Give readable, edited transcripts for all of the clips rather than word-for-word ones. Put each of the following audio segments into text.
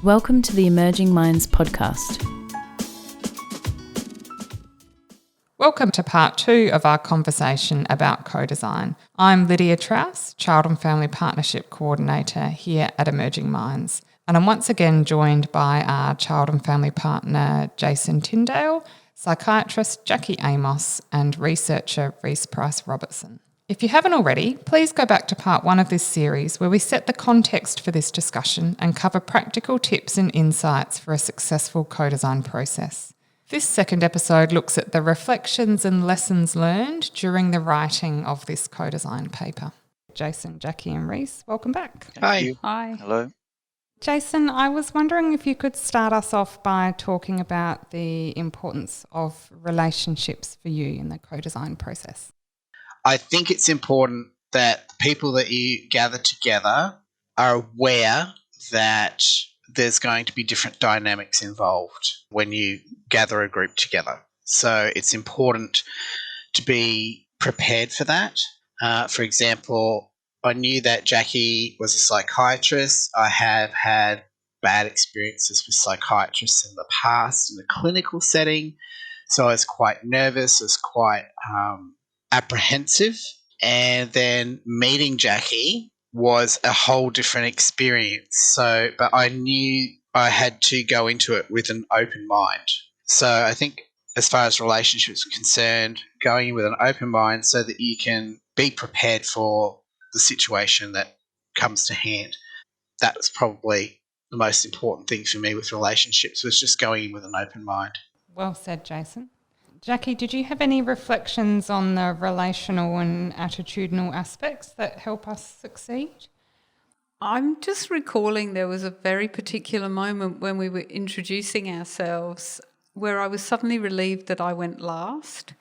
Welcome to the Emerging Minds podcast. Welcome to part 2 of our conversation about co-design. I'm Lydia Trowse, Child and Family Partnership Coordinator here at Emerging Minds. And I'm once again joined by our Child and Family Partner, Jason Tyndale, psychiatrist Jackie Amos, and researcher Rhys Price-Robertson. If you haven't already, please go back to part 1 of this series where we set the context for this discussion and cover practical tips and insights for a successful co-design process. This second episode looks at the reflections and lessons learned during the writing of this co-design paper. Jason, Jackie and Rhys, welcome back. Hi. Hi. Hello. Jason, I was wondering if you could start us off by talking about the importance of relationships for you in the co-design process. I think it's important that the people that you gather together are aware that there's going to be different dynamics involved when you gather a group together. So it's important to be prepared for that. For example, I knew that Jackie was a psychiatrist. I have had bad experiences with psychiatrists in the past in the clinical setting. So I was quite nervous, I was quite apprehensive. And then meeting Jackie was a whole different experience. But I knew I had to go into it with an open mind. So I think as far as relationships are concerned, going in with an open mind so that you can be prepared for the situation that comes to hand. That was probably the most important thing for me with relationships, was just going in with an open mind. Well said, Jason. Jackie, did you have any reflections on the relational and attitudinal aspects that help us succeed? I'm just recalling there was a very particular moment when we were introducing ourselves where I was suddenly relieved that I went last,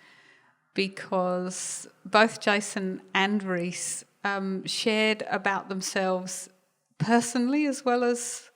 because both Jason and Rhys shared about themselves personally as well as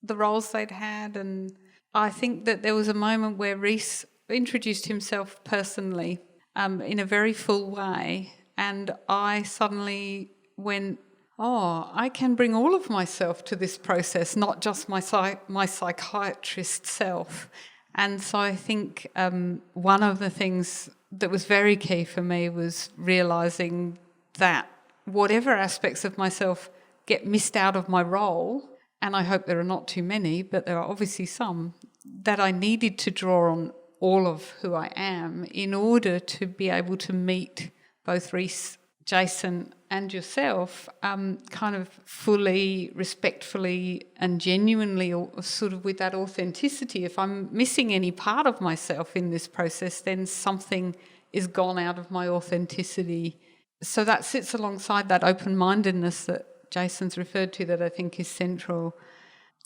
the roles they'd had. And I think that there was a moment where Rhys introduced himself personally in a very full way, and I suddenly went, I can bring all of myself to this process, not just my psychiatrist self. And so I think one of the things that was very key for me was realising that whatever aspects of myself get missed out of my role, and I hope there are not too many, but there are obviously some, that I needed to draw on all of who I am in order to be able to meet both Rhys, Jason and yourself kind of fully, respectfully and genuinely, or sort of with that authenticity. If I'm missing any part of myself in this process, then something is gone out of my authenticity. So that sits alongside that open-mindedness that Jason's referred to, that I think is central.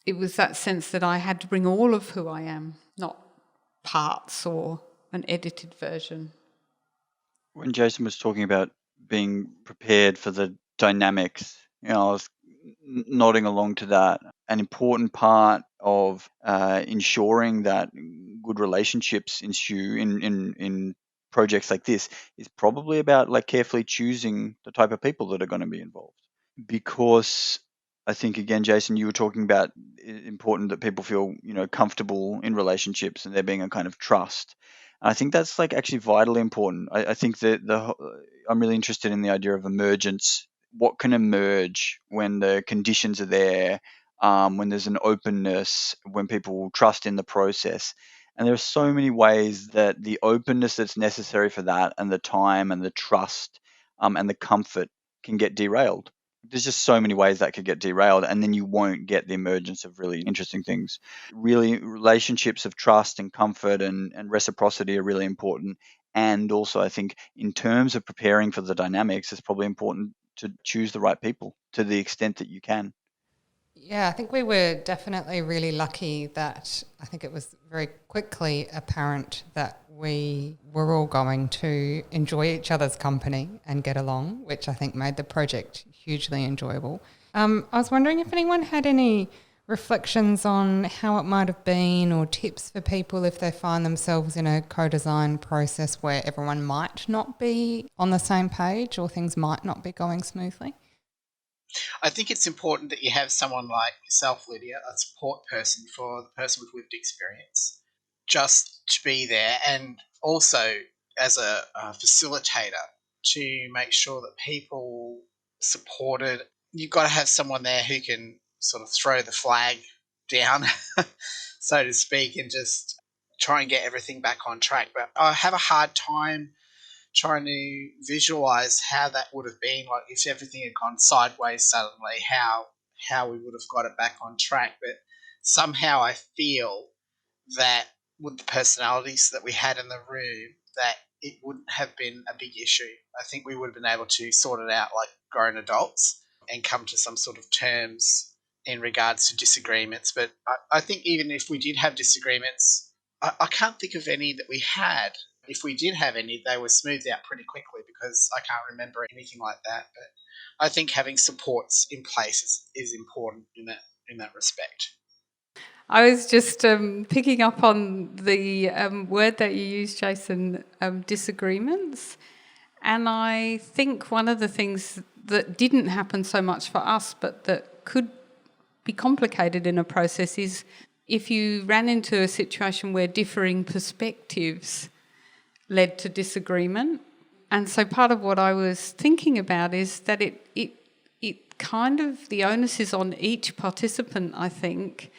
It was that sense that I had to bring all of who I am, not parts or an edited version. When Jason was talking about being prepared for the dynamics, I was nodding along to that. An important part of ensuring that good relationships ensue in projects like this is probably about carefully choosing the type of people that are going to be involved. Because I think, again, Jason, you were talking about it's important that people feel, comfortable in relationships and there being a kind of trust. And I think that's actually vitally important. I think that I'm really interested in the idea of emergence. What can emerge when the conditions are there, when there's an openness, when people trust in the process. And there are so many ways that the openness that's necessary for that, and the time and the trust and the comfort can get derailed. There's just so many ways that could get derailed, and then you won't get the emergence of really interesting things. Really, relationships of trust and comfort and reciprocity are really important. And also, I think in terms of preparing for the dynamics, it's probably important to choose the right people to the extent that you can. Yeah, I think we were definitely really lucky that I think it was very quickly apparent that we were all going to enjoy each other's company and get along, which I think made the project hugely enjoyable. I was wondering if anyone had any reflections on how it might have been, or tips for people if they find themselves in a co-design process where everyone might not be on the same page or things might not be going smoothly. I think it's important that you have someone like yourself, Lydia, a support person for the person with lived experience, just to be there, and also as a facilitator to make sure that people supported. You've got to have someone there who can sort of throw the flag down, so to speak, and just try and get everything back on track. But I have a hard time trying to visualize how that would have been, like if everything had gone sideways suddenly, how we would have got it back on track. But somehow I feel that with the personalities that we had in the room, that it wouldn't have been a big issue. I think we would have been able to sort it out like grown adults and come to some sort of terms in regards to disagreements. But I think even if we did have disagreements, I can't think of any that we had. If we did have any, they were smoothed out pretty quickly because I can't remember anything like that. But I think having supports in place is important in that respect. I was just picking up on the word that you used, Jason, disagreements. And I think one of the things that didn't happen so much for us, but that could be complicated in a process, is if you ran into a situation where differing perspectives led to disagreement. And so part of what I was thinking about is that it kind of, the onus is on each participant, I think,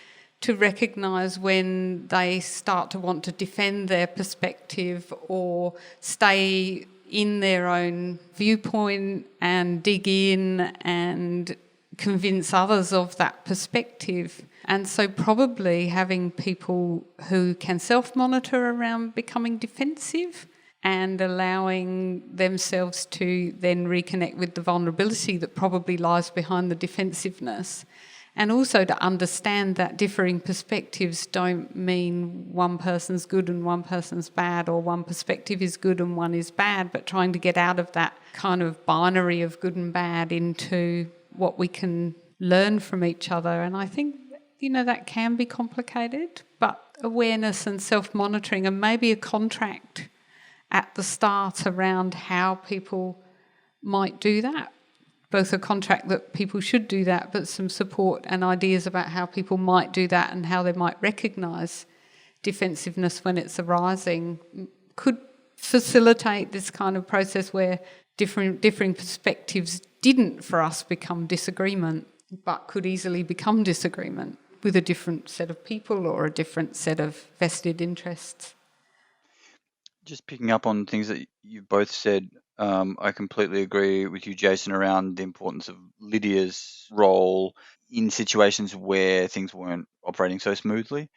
to recognise when they start to want to defend their perspective or stay in their own viewpoint and dig in and convince others of that perspective. And so probably having people who can self-monitor around becoming defensive and allowing themselves to then reconnect with the vulnerability that probably lies behind the defensiveness. And also to understand that differing perspectives don't mean one person's good and one person's bad, or one perspective is good and one is bad, but trying to get out of that kind of binary of good and bad into what we can learn from each other. And I think, that can be complicated, but awareness and self-monitoring, and maybe a contract at the start around how people might do that. Both a contract that people should do that, but some support and ideas about how people might do that and how they might recognise defensiveness when it's arising could facilitate this kind of process where differing perspectives didn't for us become disagreement, but could easily become disagreement with a different set of people or a different set of vested interests. Just picking up on things that you both said, I completely agree with you, Jason, around the importance of Lydia's role in situations where things weren't operating so smoothly.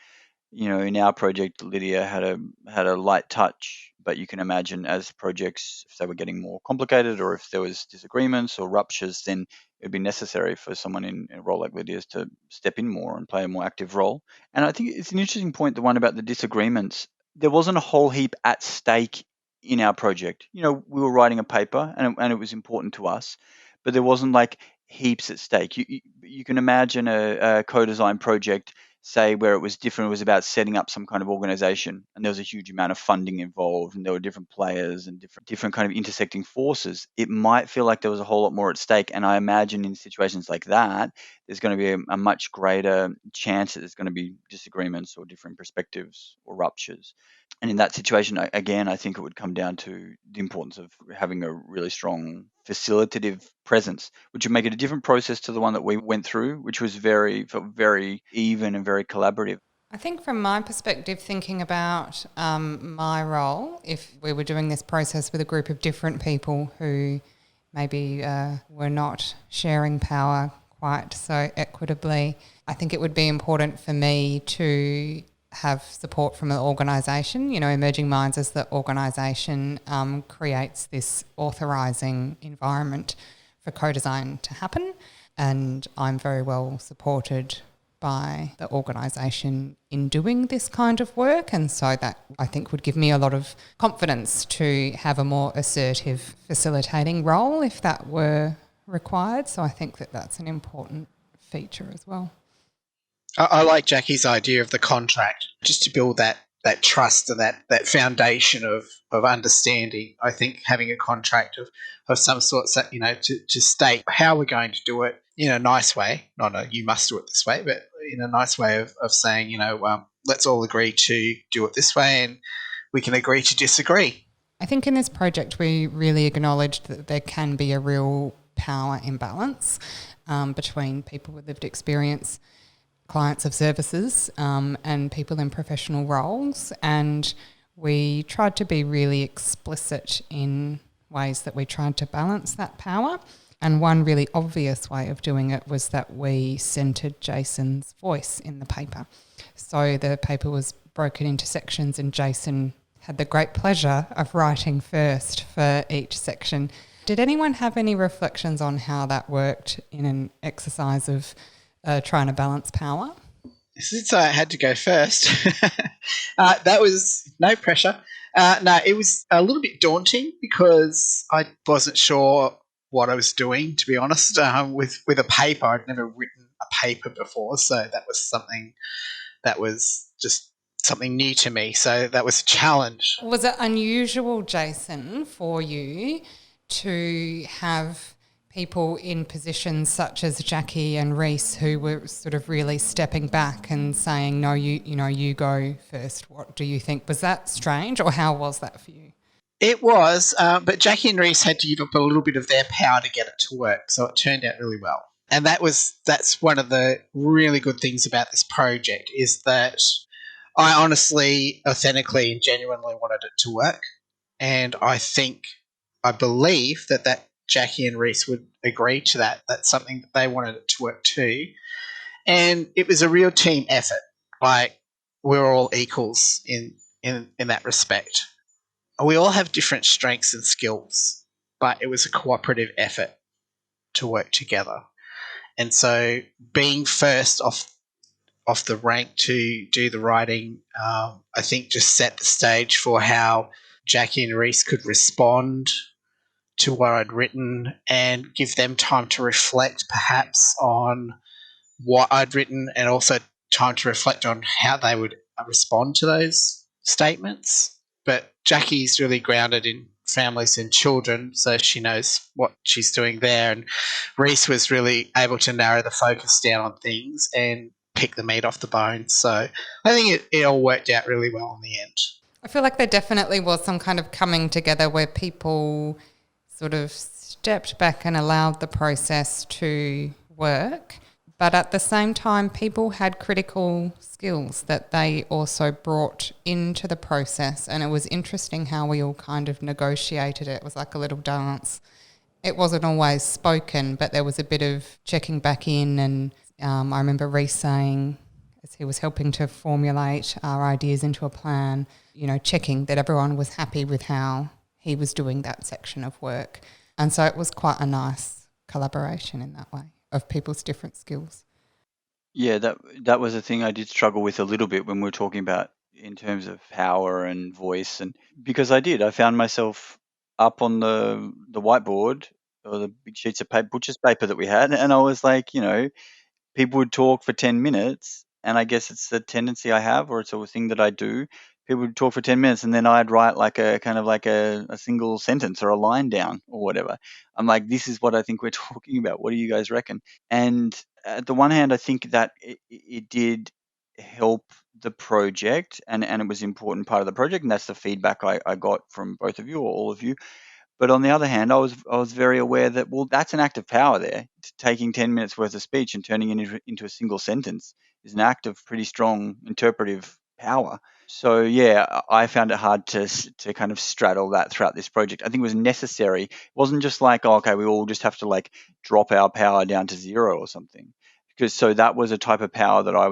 In our project, Lydia had a light touch, but you can imagine as projects, if they were getting more complicated or if there was disagreements or ruptures, then it would be necessary for someone in a role like Lydia's to step in more and play a more active role. And I think it's an interesting point, the one about the disagreements. There wasn't a whole heap at stake in our project. We were writing a paper and it was important to us, but there wasn't like heaps at stake. You can imagine a co-design project, say, where it was different. It was about setting up some kind of organization, and there was a huge amount of funding involved, and there were different players and different kind of intersecting forces. It might feel like there was a whole lot more at stake, and I imagine in situations like that, there's going to be a much greater chance that there's going to be disagreements or different perspectives or ruptures. And in that situation, again, I think it would come down to the importance of having a really strong facilitative presence, which would make it a different process to the one that we went through, which was very even and very collaborative. I think from my perspective, thinking about my role, if we were doing this process with a group of different people who maybe were not sharing power quite so equitably, I think it would be important for me to have support from an organisation. Emerging Minds as the organisation creates this authorising environment for co-design to happen, and I'm very well supported by the organisation in doing this kind of work, and so that I think would give me a lot of confidence to have a more assertive facilitating role if that were required. So I think that that's an important feature as well. I like Jackie's idea of the contract, just to build that trust and that foundation of understanding. I think having a contract of some sort, to state how we're going to do it, in a nice way, not a you must do it this way, but in a nice way of saying, let's all agree to do it this way and we can agree to disagree. I think in this project we really acknowledged that there can be a real power imbalance between people with lived experience, clients of services, and people in professional roles. And we tried to be really explicit in ways that we tried to balance that power. And one really obvious way of doing it was that we centred Jason's voice in the paper. So the paper was broken into sections and Jason had the great pleasure of writing first for each section. Did anyone have any reflections on how that worked in an exercise of trying to balance power? Since I had to go first, that was no pressure. No, it was a little bit daunting because I wasn't sure what I was doing, to be honest. With a paper, I'd never written a paper before, so that was something that was just something new to me. So that was a challenge. Was it unusual, Jason, for you to have people in positions such as Jackie and Rhys who were sort of really stepping back and saying, no, you go first? What do you think? Was that strange, or how was that for you? It was, but Jackie and Rhys had to give up a little bit of their power to get it to work, so it turned out really well. And that's one of the really good things about this project, is that I honestly, authentically and genuinely wanted it to work. And I believe that Jackie and Rhys would agree to that. That's something that they wanted it to work too. And it was a real team effort. Like, we're all equals in that respect. We all have different strengths and skills, but it was a cooperative effort to work together. And so being first off the rank to do the writing, I think just set the stage for how Jackie and Rhys could respond to what I'd written and give them time to reflect perhaps on what I'd written, and also time to reflect on how they would respond to those statements. But Jackie's really grounded in families and children, so she knows what she's doing there. And Rhys was really able to narrow the focus down on things and pick the meat off the bone. So I think it all worked out really well in the end. I feel like there definitely was some kind of coming together where people sort of stepped back and allowed the process to work. But at the same time, people had critical skills that they also brought into the process. And it was interesting how we all kind of negotiated it. It was like a little dance. It wasn't always spoken, but there was a bit of checking back in. And I remember Rhys saying, as he was helping to formulate our ideas into a plan, checking that everyone was happy with how he was doing that section of work. And so it was quite a nice collaboration in that way of people's different skills. Yeah, that was a thing I did struggle with a little bit when we were talking about in terms of power and voice, and because I found myself up on the whiteboard or the big sheets of paper, butcher's paper that we had, and I was like, people would talk for 10 minutes, and I guess it's a tendency I have, or it's a thing that I do. People would talk for 10 minutes and then I'd write like a kind of like a single sentence or a line down or whatever. I'm like, this is what I think we're talking about. What do you guys reckon? And at the one hand, I think that it did help the project, and it was an important part of the project, and that's the feedback I got from both of you or all of you. But on the other hand, I was very aware that, well, that's an act of power there. Taking 10 minutes worth of speech and turning it into a single sentence is an act of pretty strong interpretive power. So, yeah, I found it hard to kind of straddle that throughout this project. I think it was necessary. It wasn't just like, oh, okay, we all just have to like drop our power down to zero or something. Because so that was a type of power that I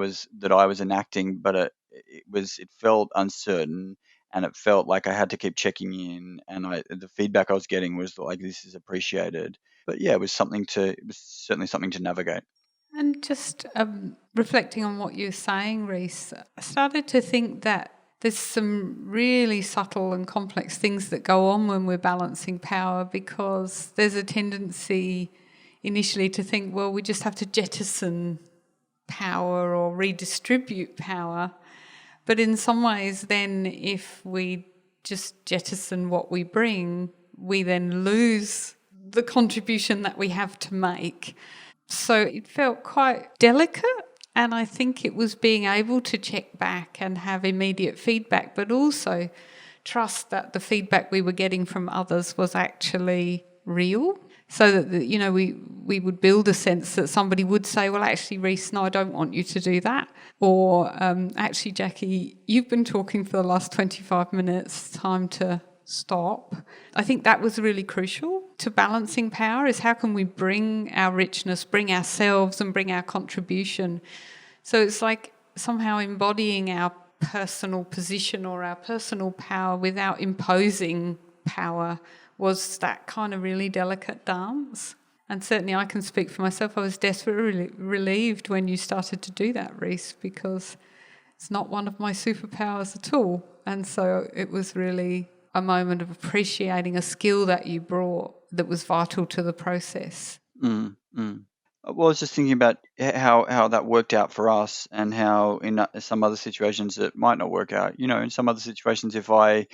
was enacting, but it felt uncertain. And it felt like I had to keep checking in, and the feedback I was getting was like, this is appreciated. But yeah, it was certainly something to navigate. And just reflecting on what you're saying, Rhys, I started to think that there's some really subtle and complex things that go on when we're balancing power, because there's a tendency initially to think, well, we just have to jettison power or redistribute power. But in some ways, then, if we just jettison what we bring, we then lose the contribution that we have to make. So it felt quite delicate. And I think it was being able to check back and have immediate feedback, but also trust that the feedback we were getting from others was actually real. So that, we would build a sense that somebody would say, well, actually, Rhys, no, I don't want you to do that. Or actually, Jackie, you've been talking for the last 25 minutes, time to stop. I think that was really crucial to balancing power, is how can we bring our richness, bring ourselves and bring our contribution. So it's like somehow embodying our personal position or our personal power without imposing power was that kind of really delicate dance. And certainly I can speak for myself. I was desperately relieved when you started to do that, Rhys, because it's not one of my superpowers at all. And so it was really a moment of appreciating a skill that you brought that was vital to the process. Well, I was just thinking about how that worked out for us, and how in some other situations it might not work out. In some other situations, if I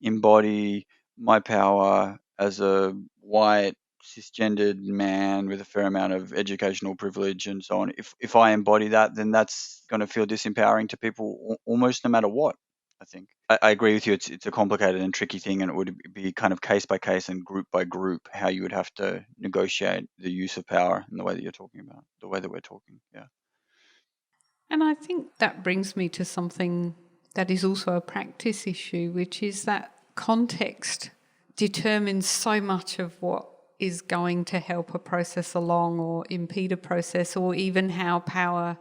embody my power as a white cisgendered man with a fair amount of educational privilege and so on, if I embody that, then that's going to feel disempowering to people almost no matter what. I think I agree with you. It's a complicated and tricky thing, and it would be kind of case by case and group by group how you would have to negotiate the use of power in the way that you're talking about, the way that we're talking. Yeah. And I think that brings me to something that is also a practice issue, which is that context determines so much of what is going to help a process along or impede a process, or even how power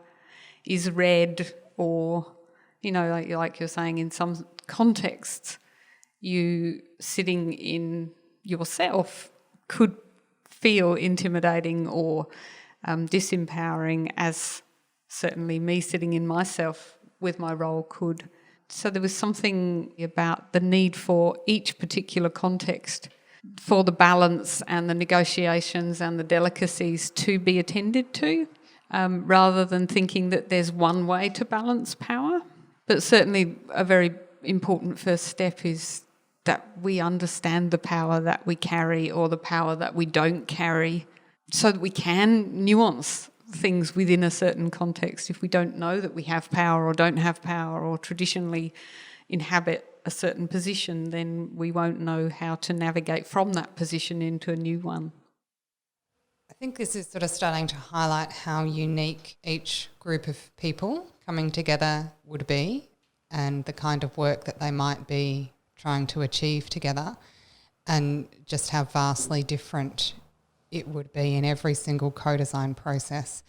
is read, or, like you're saying, in some contexts, you sitting in yourself could feel intimidating or disempowering, as certainly me sitting in myself with my role could. So there was something about the need for each particular context, for the balance and the negotiations and the delicacies to be attended to, rather than thinking that there's one way to balance power. But certainly a very important first step is that we understand the power that we carry or the power that we don't carry, so that we can nuance things within a certain context. If we don't know that we have power or don't have power, or traditionally inhabit a certain position, then we won't know how to navigate from that position into a new one. I think this is sort of starting to highlight how unique each group of people coming together would be, and the kind of work that they might be trying to achieve together, and just how vastly different it would be in every single co-design process.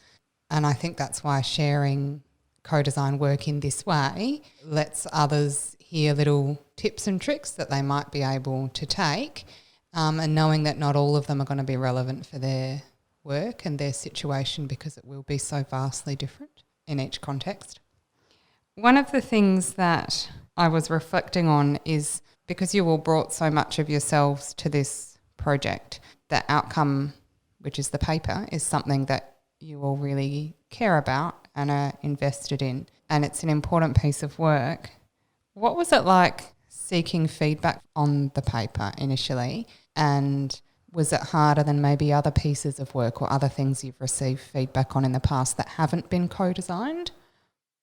And I think that's why sharing co-design work in this way lets others hear little tips and tricks that they might be able to take, and knowing that not all of them are going to be relevant for their work and their situation, because it will be so vastly different in each context. One of the things that I was reflecting on is, because you all brought so much of yourselves to this project, the outcome, which is the paper, is something that you all really care about and are invested in, and it's an important piece of work. What was it like seeking feedback on the paper initially, and was it harder than maybe other pieces of work or other things you've received feedback on in the past that haven't been co-designed?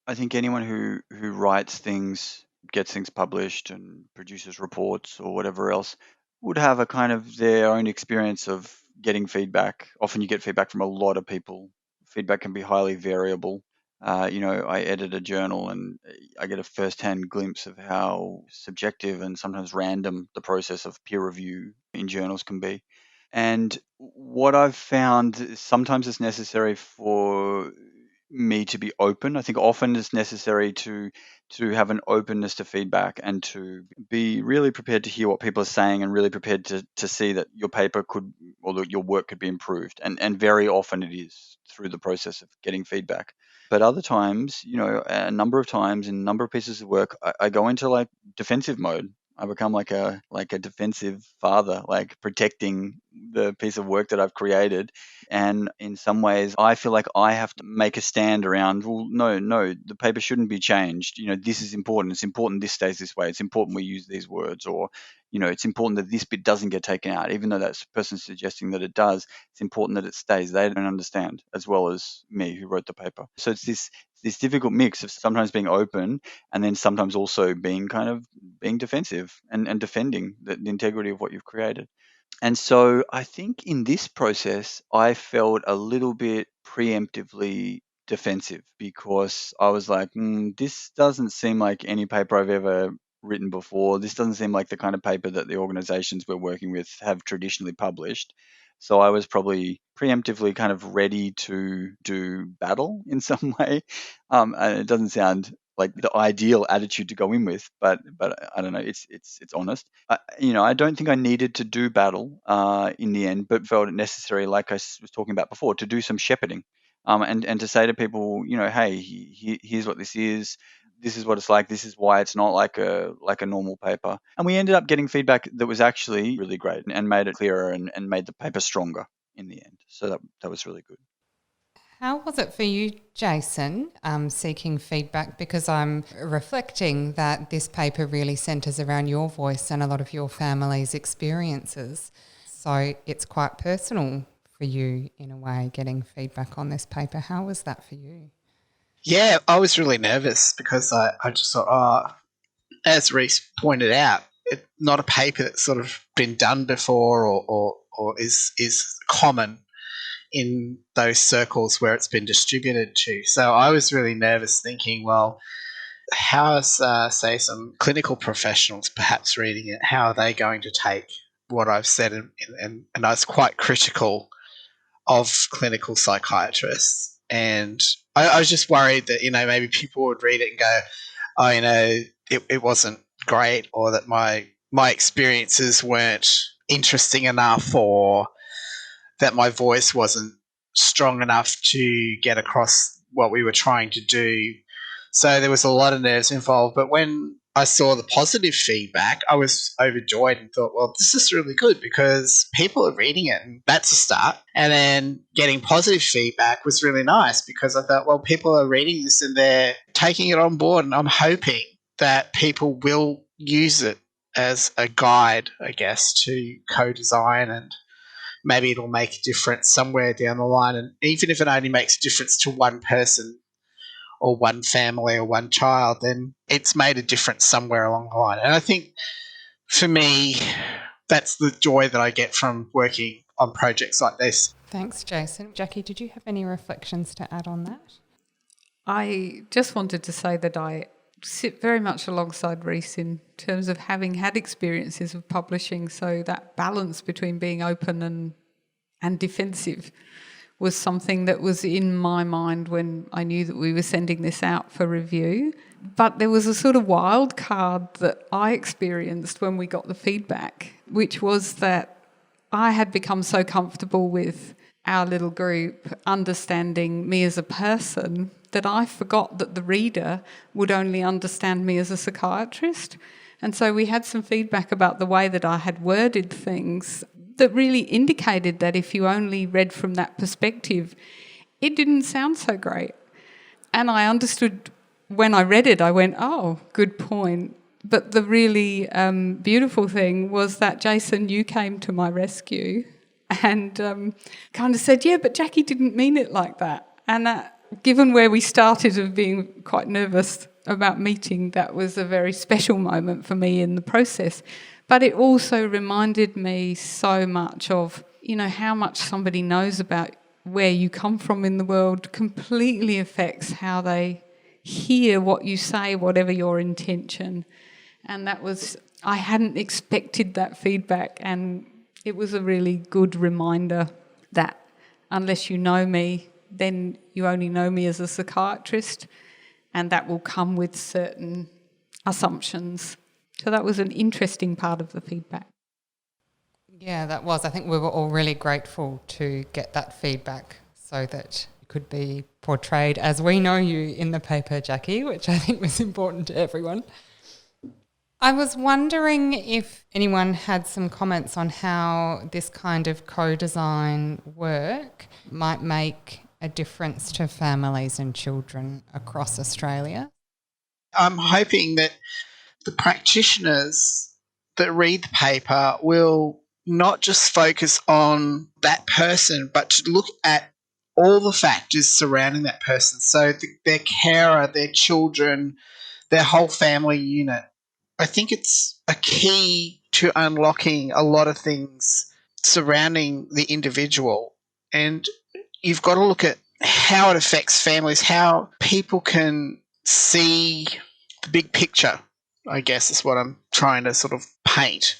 I think anyone who writes things, gets things published and produces reports or whatever else would have a kind of their own experience of getting feedback. Often you get feedback from a lot of people. Feedback can be highly variable. I edit a journal and I get a first-hand glimpse of how subjective and sometimes random the process of peer review in journals can be. And what I've found is sometimes it's necessary for me to be open. I think often it's necessary to have an openness to feedback and to be really prepared to hear what people are saying, and really prepared to see that your paper could, or that your work could be improved. And very often it is through the process of getting feedback. But other times, a number of times in a number of pieces of work, I go into like defensive mode. I become like a defensive father, like protecting the piece of work that I've created. And in some ways, I feel like I have to make a stand around, well, no, the paper shouldn't be changed. This is important. It's important this stays this way. It's important we use these words, or, it's important that this bit doesn't get taken out, even though that person's suggesting that it does. It's important that it stays. They don't understand, as well as me who wrote the paper. So it's this difficult mix of sometimes being open and then sometimes also being defensive and defending the integrity of what you've created. And so I think in this process, I felt a little bit preemptively defensive, because I was like, this doesn't seem like any paper I've ever written before. This doesn't seem like the kind of paper that the organizations we're working with have traditionally published. So I was probably preemptively kind of ready to do battle in some way. And it doesn't sound like the ideal attitude to go in with, but I don't know. It's honest. I don't think I needed to do battle in the end, but felt it necessary, like I was talking about before, to do some shepherding, and to say to people, hey, here's what this is. This is what it's like. This is why it's not like a normal paper. And we ended up getting feedback that was actually really great and made it clearer and made the paper stronger in the end. So that was really good. How was it for you, Jason, seeking feedback? Because I'm reflecting that this paper really centres around your voice and a lot of your family's experiences. So it's quite personal for you in a way, getting feedback on this paper. How was that for you? Yeah, I was really nervous because I just thought, as Rhys pointed out, it's not a paper that's sort of been done before or is common in those circles where it's been distributed to. So I was really nervous, thinking, well, how is, say, some clinical professionals perhaps reading it, how are they going to take what I've said? And I was quite critical of clinical psychiatrists. And I was just worried that, maybe people would read it and go, oh, it wasn't great, or that my experiences weren't interesting enough, or that my voice wasn't strong enough to get across what we were trying to do. So there was a lot of nerves involved. But when I saw the positive feedback, I was overjoyed and thought, well, this is really good because people are reading it, and that's a start. And then getting positive feedback was really nice because I thought, well, people are reading this and they're taking it on board, and I'm hoping that people will use it as a guide, I guess, to co-design, and maybe it'll make a difference somewhere down the line. And even if it only makes a difference to one person or one family or one child, then it's made a difference somewhere along the line. And I think for me, that's the joy that I get from working on projects like this. Thanks, Jason. Jackie, did you have any reflections to add on that? I just wanted to say that I sit very much alongside Rhys in terms of having had experiences of publishing, so that balance between being open and defensive was something that was in my mind when I knew that we were sending this out for review. But there was a sort of wild card that I experienced when we got the feedback, which was that I had become so comfortable with our little group understanding me as a person that I forgot that the reader would only understand me as a psychiatrist. And so we had some feedback about the way that I had worded things that really indicated that if you only read from that perspective, it didn't sound so great. And I understood when I read it, I went, oh, good point. But the really beautiful thing was that, Jason, you came to my rescue and kind of said, yeah, but Jackie didn't mean it like that. And given where we started of being quite nervous about meeting, that was a very special moment for me in the process. But it also reminded me so much of, how much somebody knows about where you come from in the world completely affects how they hear what you say, whatever your intention. And I hadn't expected that feedback, and it was a really good reminder that unless you know me, then you only know me as a psychiatrist, and that will come with certain assumptions. So that was an interesting part of the feedback. Yeah, that was. I think we were all really grateful to get that feedback so that you could be portrayed as we know you in the paper, Jackie, which I think was important to everyone. I was wondering if anyone had some comments on how this kind of co-design work might make a difference to families and children across Australia. I'm hoping that the practitioners that read the paper will not just focus on that person, but to look at all the factors surrounding that person. So their carer, their children, their whole family unit. I think it's a key to unlocking a lot of things surrounding the individual. And you've got to look at how it affects families, how people can see the big picture, I guess is what I'm trying to sort of paint.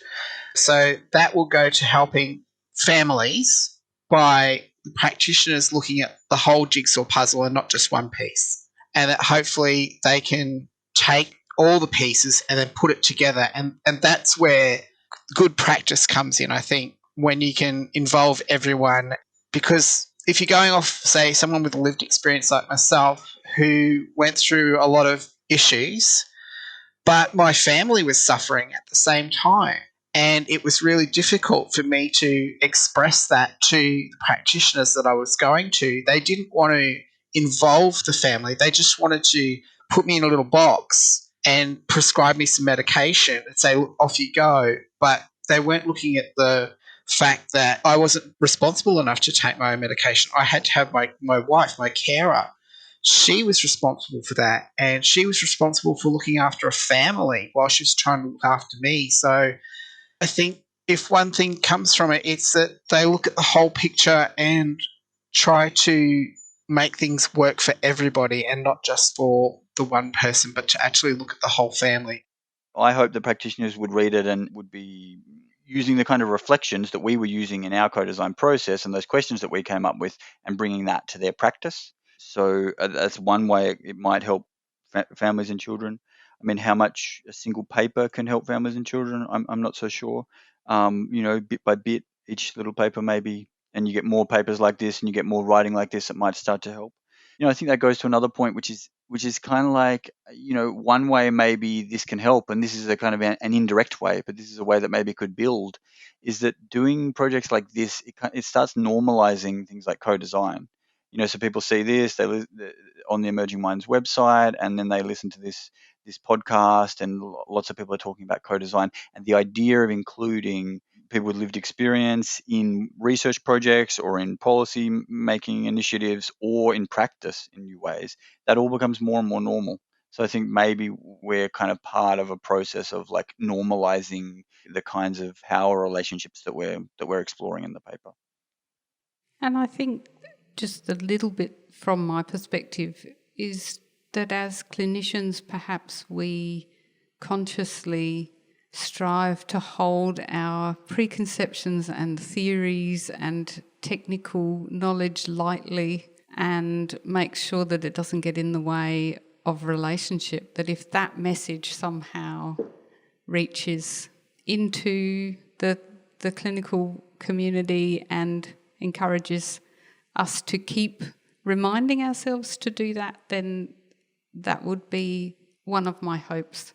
So that will go to helping families by the practitioners looking at the whole jigsaw puzzle and not just one piece. And that hopefully they can take all the pieces and then put it together. And that's where good practice comes in, I think, when you can involve everyone. Because if you're going off, say, someone with a lived experience like myself who went through a lot of issues, but my family was suffering at the same time. And it was really difficult for me to express that to the practitioners that I was going to. They didn't want to involve the family. They just wanted to put me in a little box and prescribe me some medication and say, look, off you go. But they weren't looking at the fact that I wasn't responsible enough to take my own medication. I had to have my wife, my carer. She was responsible for that, and she was responsible for looking after a family while she was trying to look after me. So I think if one thing comes from it, it's that they look at the whole picture and try to make things work for everybody and not just for the one person, but to actually look at the whole family. I hope the practitioners would read it and would be using the kind of reflections that we were using in our co-design process and those questions that we came up with and bringing that to their practice. So that's one way it might help families and children. I mean, how much a single paper can help families and children, I'm not so sure. Bit by bit, each little paper maybe, and you get more papers like this and you get more writing like this, it might start to help. I think that goes to another point, which is kind of like, one way maybe this can help, and this is a kind of an indirect way, but this is a way that maybe could build, is that doing projects like this, it starts normalizing things like co-design. So people see this, on the Emerging Minds website, and then they listen to this podcast, and lots of people are talking about co-design, and the idea of including people with lived experience in research projects or in policy making initiatives or in practice in new ways, that all becomes more and more normal. So I think maybe we're kind of part of a process of like normalizing the kinds of power relationships that we're exploring in the paper. And I think just a little bit from my perspective is that as clinicians, perhaps we consciously strive to hold our preconceptions and theories and technical knowledge lightly and make sure that it doesn't get in the way of relationship, that if that message somehow reaches into the clinical community and encourages us to keep reminding ourselves to do that, then that would be one of my hopes.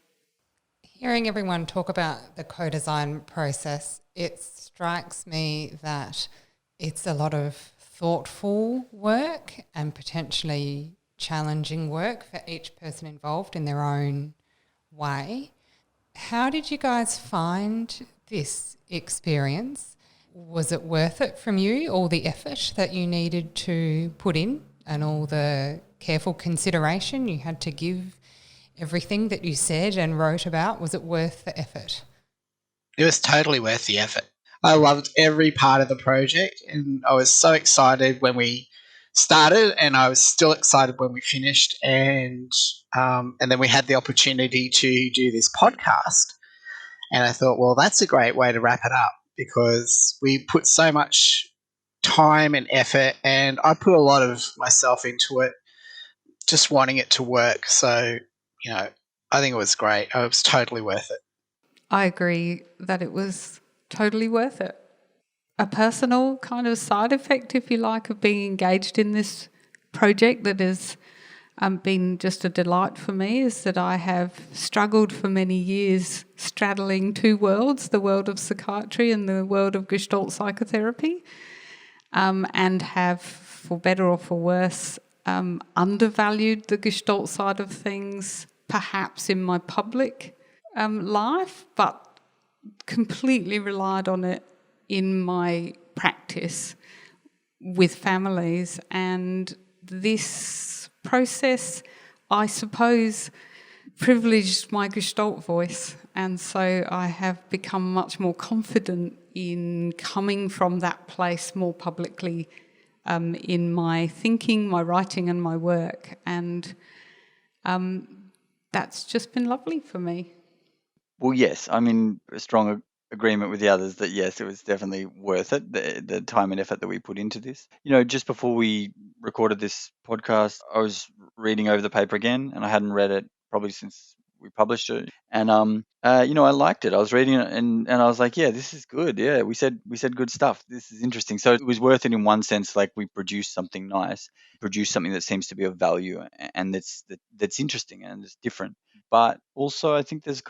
Hearing everyone talk about the co-design process, it strikes me that it's a lot of thoughtful work and potentially challenging work for each person involved in their own way. How did you guys find this experience? Was it worth it from you, all the effort that you needed to put in and all the careful consideration you had to give everything that you said and wrote about? Was it worth the effort? It was totally worth the effort. I loved every part of the project, and I was so excited when we started, and I was still excited when we finished, and then we had the opportunity to do this podcast, and I thought, well, that's a great way to wrap it up because we put so much time and effort, and I put a lot of myself into it, just wanting it to work. So, I think it was great. It was totally worth it. I agree that it was totally worth it. A personal kind of side effect, if you like, of being engaged in this project that has been just a delight for me is that I have struggled for many years straddling two worlds, the world of psychiatry and the world of Gestalt psychotherapy, and have, for better or for worse, undervalued the Gestalt side of things, perhaps in my public life, but completely relied on it in my practice with families. And this process, I suppose, privileged my Gestalt voice, and so I have become much more confident in coming from that place more publicly in my thinking, my writing and my work, and that's just been lovely for me. Well, yes, I'm in a strong agreement with the others that yes, it was definitely worth it, the time and effort that we put into this. Just before we recorded this podcast, I was reading over the paper again, and I hadn't read it probably since we published it. And I liked it. I was reading it, and I was like, yeah, this is good. Yeah, we said good stuff. This is interesting. So it was worth it in one sense, like we produced something nice, produced something that seems to be of value, and that's interesting and it's different. But also, I think there's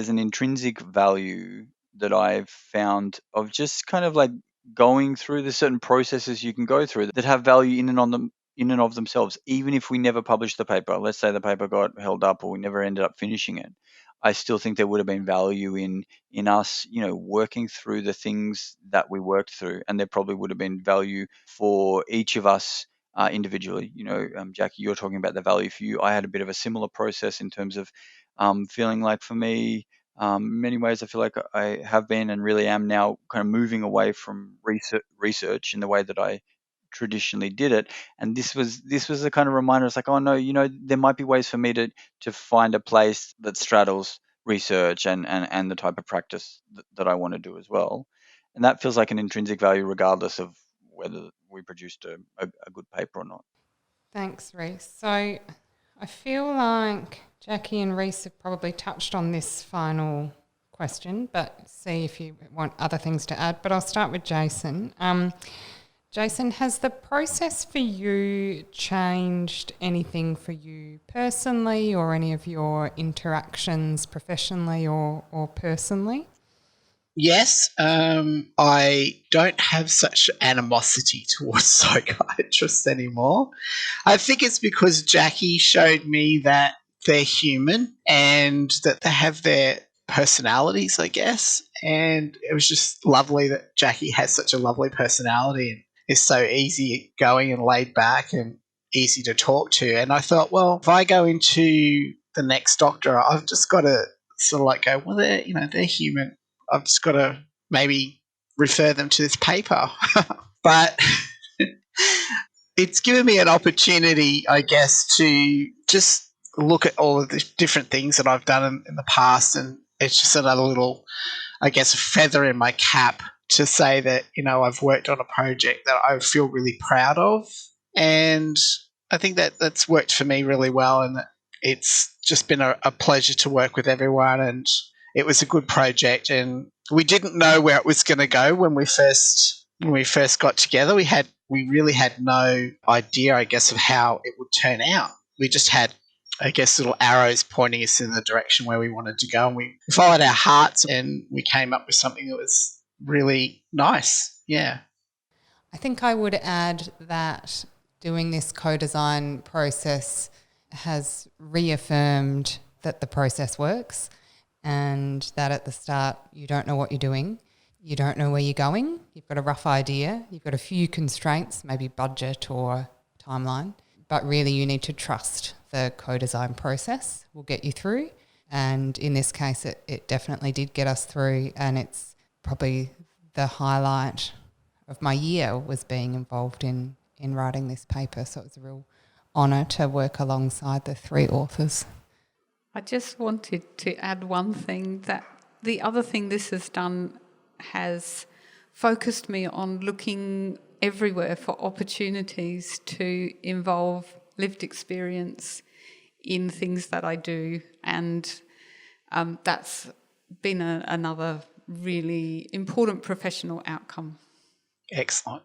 an intrinsic value that I've found of just kind of like going through the certain processes you can go through that have value in and of themselves, even if we never published the paper. Let's say the paper got held up or we never ended up finishing it. I still think there would have been value in us, working through the things that we worked through, and there probably would have been value for each of us individually. Jackie, you're talking about the value for you. I had a bit of a similar process in terms of feeling like for me, in many ways, I feel like I have been and really am now kind of moving away from research in the way that I traditionally did it. And this was a kind of reminder. It's like, oh no, there might be ways for me to find a place that straddles research and the type of practice that I want to do as well. And that feels like an intrinsic value regardless of whether we produced a good paper or not. Thanks, Rhys. So I feel like Jackie and Rhys have probably touched on this final question, but see if you want other things to add. But I'll start with Jason. Jason, has the process for you changed anything for you personally or any of your interactions professionally or personally? Yes, I don't have such animosity towards psychiatrists anymore. I think it's because Jackie showed me that they're human and that they have their personalities, I guess. And it was just lovely that Jackie has such a lovely personality and is so easy going and laid back and easy to talk to. And I thought, well, if I go into the next doctor, I've just got to sort of like go, well, they're human. I've just got to maybe refer them to this paper. But it's given me an opportunity, I guess, to just look at all of the different things that I've done in the past, and it's just another little, I guess, feather in my cap to say that, I've worked on a project that I feel really proud of. And I think that that's worked for me really well, and that it's just been a pleasure to work with everyone, and it was a good project. And we didn't know where it was going to go when we first got together. We really had no idea, I guess, of how it would turn out. We just had, I guess, little arrows pointing us in the direction where we wanted to go, and we followed our hearts and we came up with something that was really nice. Yeah. I think I would add that doing this co-design process has reaffirmed that the process works, and that at the start you don't know what you're doing, you don't know where you're going, you've got a rough idea, you've got a few constraints, maybe budget or timeline, but really you need to trust the co-design process will get you through. And in this case it definitely did get us through, and it's probably the highlight of my year was being involved in writing this paper. So it was a real honour to work alongside the three authors. I just wanted to add one thing, that the other thing this has done has focused me on looking everywhere for opportunities to involve lived experience in things that I do, and that's been another really important professional outcome. Excellent.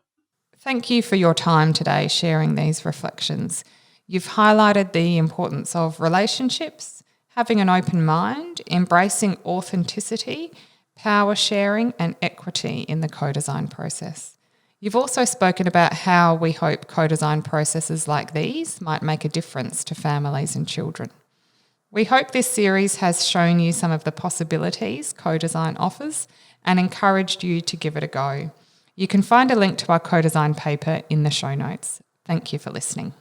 Thank you for your time today sharing these reflections. You've highlighted the importance of relationships, having an open mind, embracing authenticity, power sharing and equity in the co-design process. You've also spoken about how we hope co-design processes like these might make a difference to families and children. We hope this series has shown you some of the possibilities co-design offers and encouraged you to give it a go. You can find a link to our co-design paper in the show notes. Thank you for listening.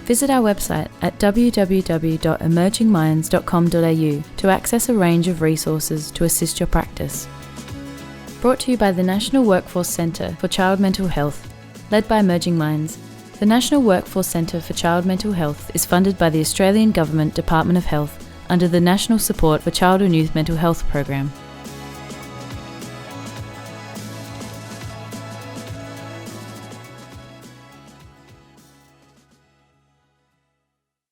Visit our website at www.emergingminds.com.au to access a range of resources to assist your practice. Brought to you by the National Workforce Centre for Child Mental Health, led by Emerging Minds. The National Workforce Centre for Child Mental Health is funded by the Australian Government Department of Health under the National Support for Child and Youth Mental Health Program.